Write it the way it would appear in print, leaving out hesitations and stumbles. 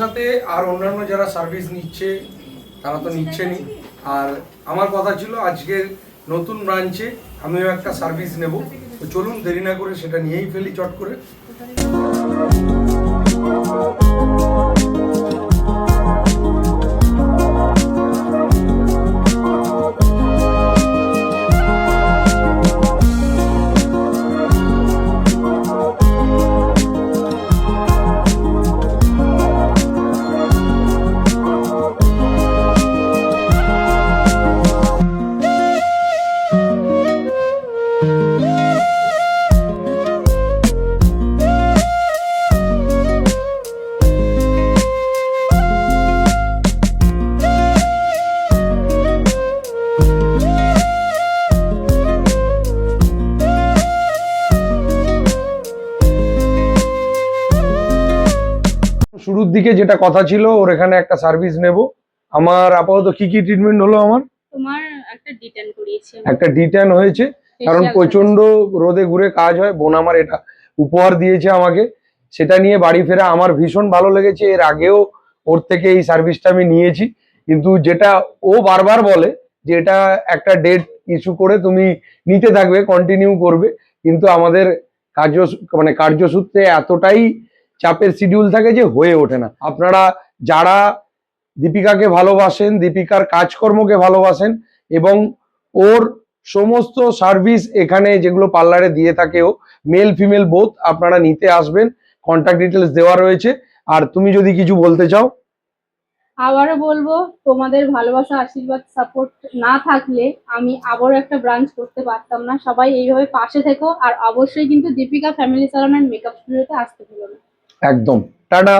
সাথে আর অন্যান্য যারা সার্ভিস নিচ্ছে তারা তো নিচ্ছেনই। আর আমার কথা ছিল আজকের নতুন ব্রাঞ্চে আমিও একটা সার্ভিস নেব, তো চলুন দেরি না করে সেটা নিয়েই ফেলি চট করে। শুরুর দিকে যেটা কথা ছিল ওর এখানে একটা সার্ভিস নেব। আমার আপাতত কি কি ট্রিটমেন্ট হলো? আমার তোমার একটা ডিটেন করিয়েছি, একটা ডিট্যান হয়েছে, কারণ প্রচন্ড রোদে ঘুরে কাজ হয়। বোন আমার এটা উপহার দিয়েছে আমাকে, সেটা নিয়ে বাড়ি ফেরা আমার ভীষণ ভালো লেগেছে। এর আগেও ওর থেকে এই সার্ভিসটা আমি নিয়েছি, কিন্তু যেটা ও বারবার বলে যে এটা একটা ডেট ইস্যু করে তুমি নিতে থাকবে, কন্টিনিউ করবে, কিন্তু আমাদের কার্যসূত্রে এতটাই চাপের শিডিউল থাকে যে হয়ে ওঠে না। আপনারা যারা দীপিকাকে ভালোবাসেন, দীপিকার কাজকর্মকে ভালোবাসেন এবং ওর সমস্ত সার্ভিস এখানে যেগুলো পার্লারে দিয়ে থাকে ও, মেল ফিমেল বোথ, আপনারা নিতে আসবেন। কন্ট্যাক্ট ডিটেলস দেওয়া রয়েছে। আর তুমি যদি কিছু বলতে চাও? আবারও বলবো, তোমাদের ভালোবাসা, আশীর্বাদ, সাপোর্ট না থাকলে আমি আবারও একটা ব্রাঞ্চ করতে পারতাম না। সবাই এইভাবে পাশে থেকো, আর অবশ্যই কিন্তু Deepika family salon and makeup স্টুডিওতে আসতে ভুলো না। একদম, টাটা।